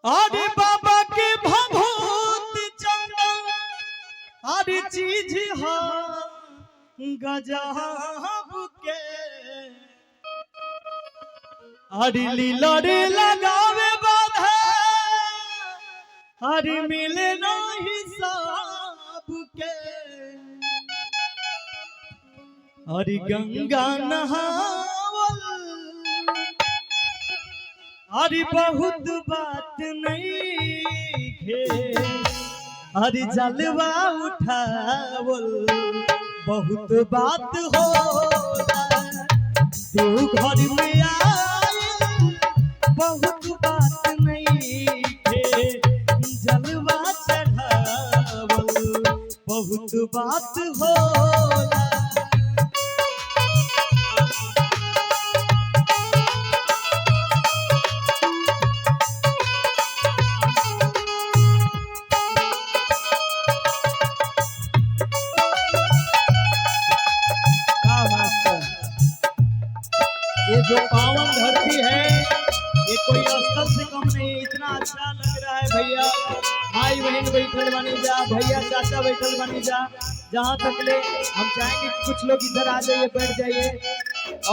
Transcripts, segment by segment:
अरे बाबा के भभूत चंदन अरे चीज हो गजब के अरे लीला रे लगावे बाधा अरे मिले नहीं सबके अरे गंगा नहावल अरे बहुत बात नहीं है अरे जलवा उठावल बहुत बात हो देव घर में आए बहुत बात नहीं है जलवा चढ़ावल बहुत बात होला। ये जो पावन धरती है ये कोई स्थल से कम नहीं, इतना अच्छा लग रहा है भैया। भाई बहन बैठल बनी जा, भैया चाचा बैठल बनी जा, जहाँ तक ले हम चाहेंगे कुछ लोग इधर आ जाइए, बैठ जाइए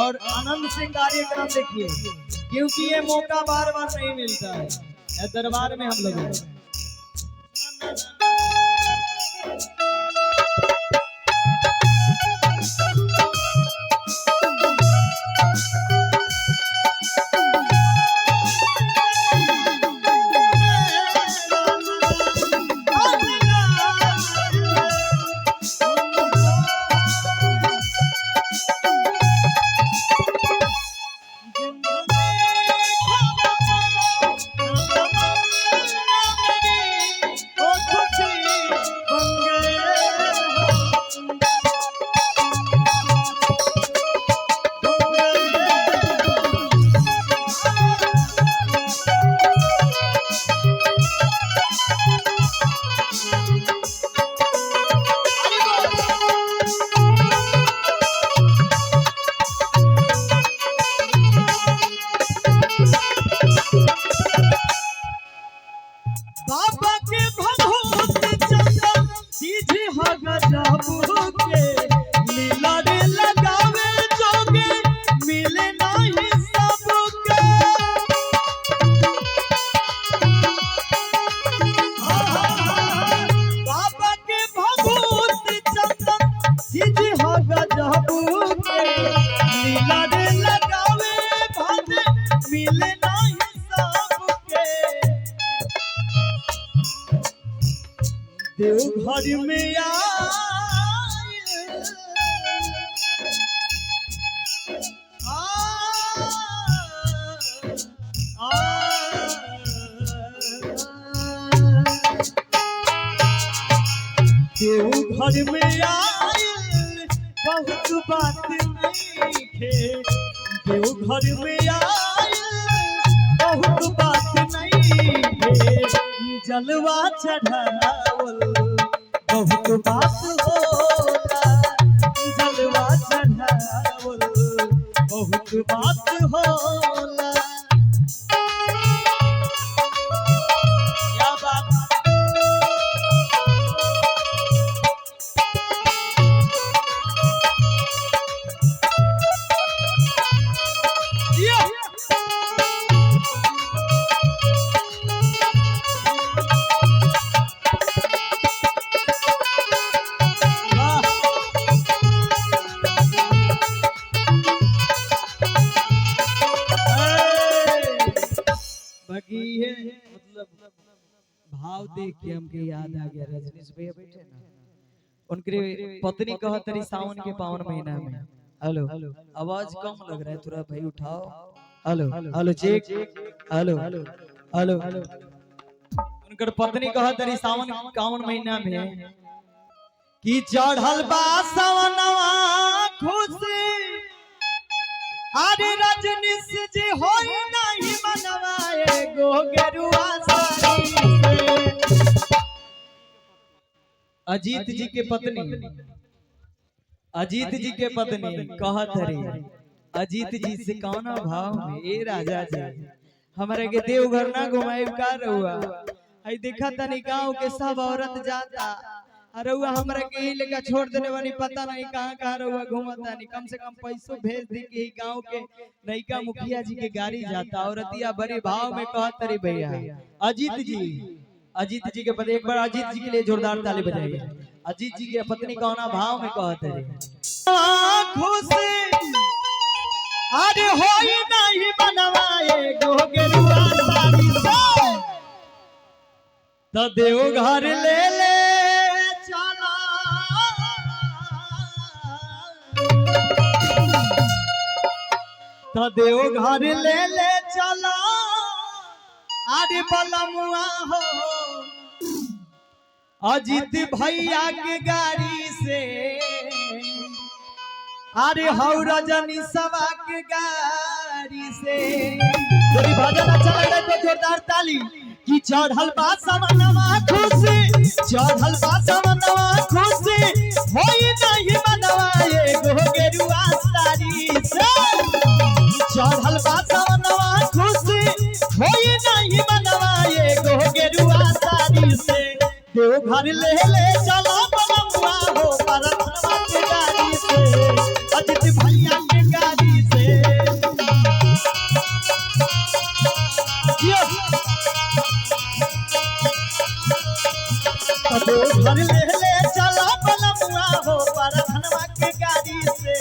और आनंद से कार्यक्रम देखिए, क्योंकि ये मौका बार बार नहीं मिलता है। दरबार में हम लोग देव घर में देव घर में आए बहुत बात नहीं है, देव घर में आए बहुत बात नहीं है जलवा चढ़ावल बहुत बात होला, जलवा चढ़ावल बहुत बात होला। क्या बात है मतलब भाव देख के हमके याद आ गया रजनीश भैया बैठे ना, उनके पत्नी कहत रही सावन के पावन महीना में, हेलो आवाज कम लग रहा है थोड़ा भाई उठाओ, hello hello check, hello hello उनकर पत्नी कहत रही सावन पावन महीना में कि चढ़ल बा सावनवा खुशी अरे रजनीश जी होई नहीं मनवाए गो गेरुआ साड़ी से। अजीत जी के पत्नी अजीत जी के पत्नी कहत रही अजीत जी से कौना भाव में ए राजा जी हमारे के देवघर ना घुमाई का रहुआ आई देखा तनी गांव के सब औरत जाता रहुआ हमरा के ही लेकर छोड़ देने वाली पता नहीं कहां कहां रहुआ घूमता नहीं कम से कम पैसों भेज दी के गांव के नईका मुखिया जी के गाड़ी जाता औरतिया बड़े भाव में कहत रे भैया अजीत जी के पति एक बार अजीत जी के लिए जोरदार ताली बजाइए। अजीत जी की पत्नी कौना भाव में कहत रे खुश अरे होई नहीं बनवाए गोगेरुआ साड़ी से तो देव घर ले ले चला तो देव घर ले ले चला अरे बलमुआ हो अजीत भैया के गाड़ी से अरे हौ रजनी सवा के गाड़ी से थोड़ी भजन अच्छा लग रहा है तो जोरदार ताली कि चढ़ल बा समनवा खुशी चढ़ल बा समनवा खुशी होई नहीं मनवा एगो गेरुआ साड़ी से चढ़ल बा समनवा खुशी होई नहीं मनवा एगो गेरुआ साड़ी से देव घर ले ले चला बलमुआ हो परथवा के गाड़ी से अजीत भैया के गाड़ी से घर ले ले चला बलमुआ हो परथवा के गाड़ी से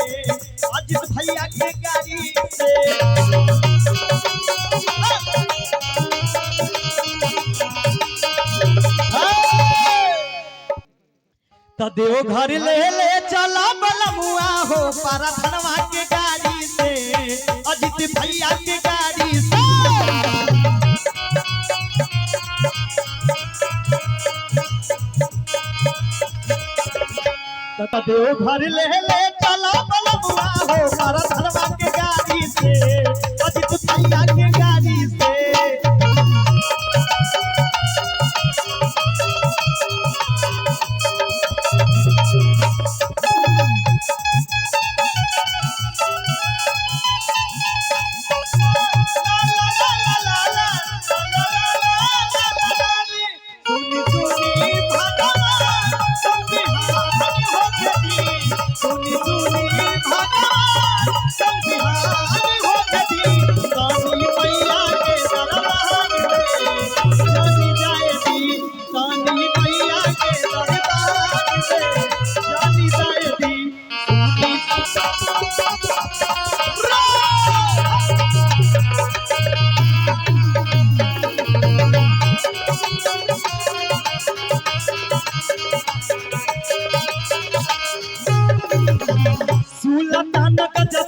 अजीत भैया के गाड़ी से तो देव घर ले ले चला बलमुआ हो परथवा के गाड़ी से अजीत भैया के गाड़ी से तो देव घर ले ले चला बलमुआ हो परथवा के गाड़ी से अजीत भैया के गाड़ी से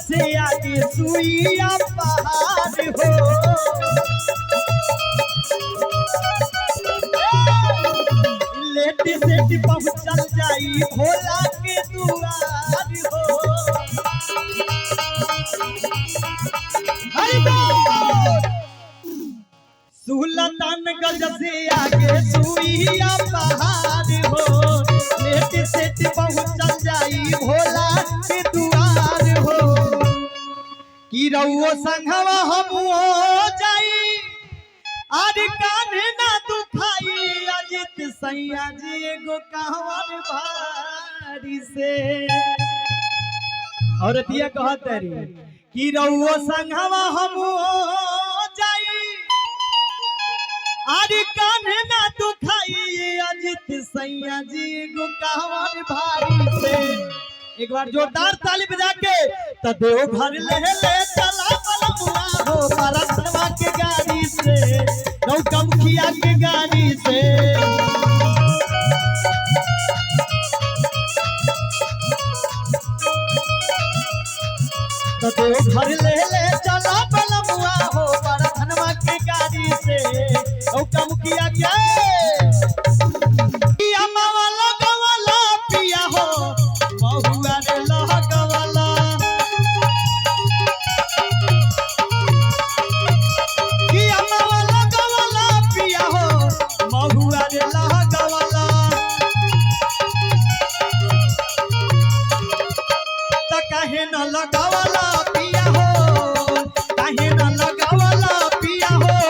से आगे सुइया पहाड़ हो लेट सेट पहुंचल जाई भोला के दुआर हो सुल्तानगंज से आगे सुइया पहाड़ हो लेट सेट पहुंचल जाई भोला के दुआर हो कि रउओ संघवा हम हो जाई आरे कान्हे ना दुखाई अजित सैया जी एगो कहवर भारी से औरतिया कहत रे कि रउओ संघवा हम हो जाई आरे कान्हे ना दुखाई अजित सैया जी एगो कहवर भारी से एक बार जोरदार ताली बजा के तो देव घर ले ले चला बलमुआ हो परथवा के गाड़ी से नौका मुखिया के गाड़ी से तो देव घर ले ले चला बलमुआ हो परथवा के गाड़ी से नौका मुखिया के काहे न लगावला पिया हो काहे न लगावला पिया हो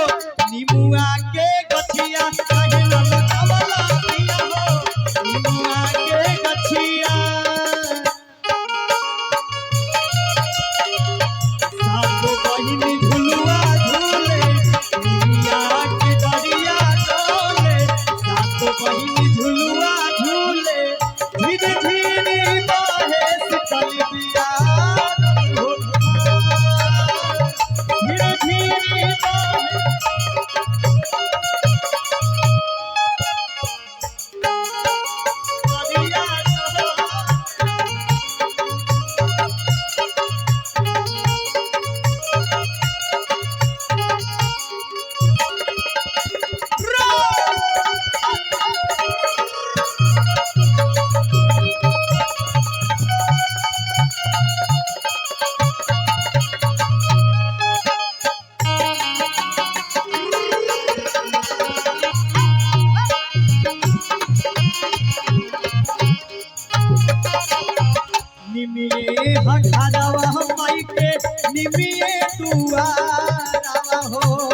हघारवा माई के निमिये दुआरवा हो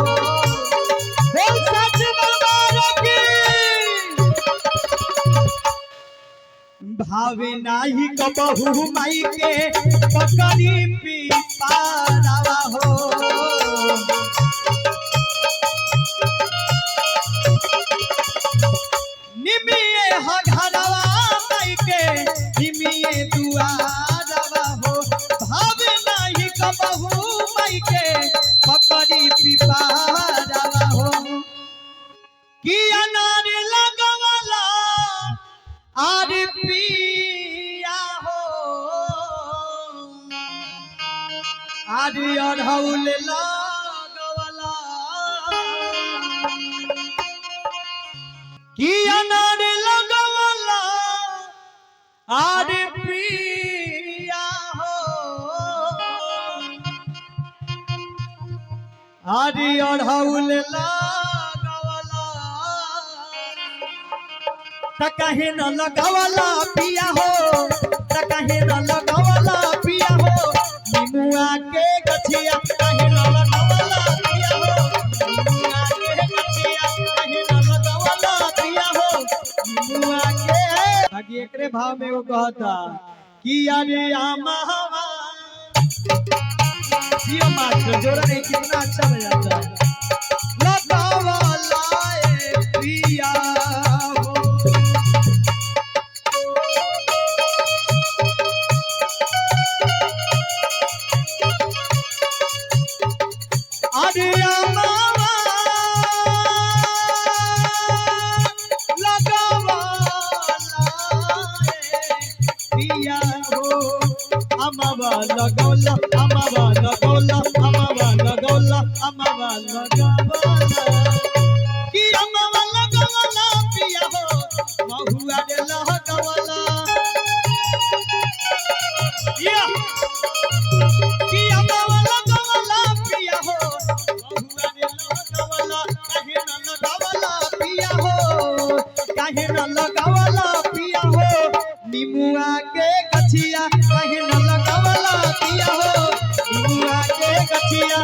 सच भावे नाही कबहू माई के पकड़ी पीपारवा हो निमिये हघारवा माई के निमिये दुआरवा हो भावे नाही कबहू माई के पकड़ी पीपारवा हो कि अनार लगवाला आर पिया हो आदि अढ़ौल लगवाला कि अनार लगवाला आर पिया हो आदि अढ़ौल कहे न लगावला पिया हो कहे न लगावला पिया हो निमुआ के गछिया कहे न लगावला पिया हो निमुआ के गछिया कहे न लगावला पिया हो निमुआ के आगे एकरे भाव में वो कहता कि अरे आमावा ये मास्टर जोड़ा नहीं कितना अच्छा बजाता है लगावला पिया Amava lagawla, amava lagawla, amava lagawla, amava lagawla. Ki amava lagawla piya ho, mahua de lagawla. Yeah. Ki amava lagawla piya ho, mahua de lagawla. Kahe na lagawla piya ho, kahe na lagawla piya ho. निमुआ के गछिया कहे न लगावला पिया हो निमुआ के गछिया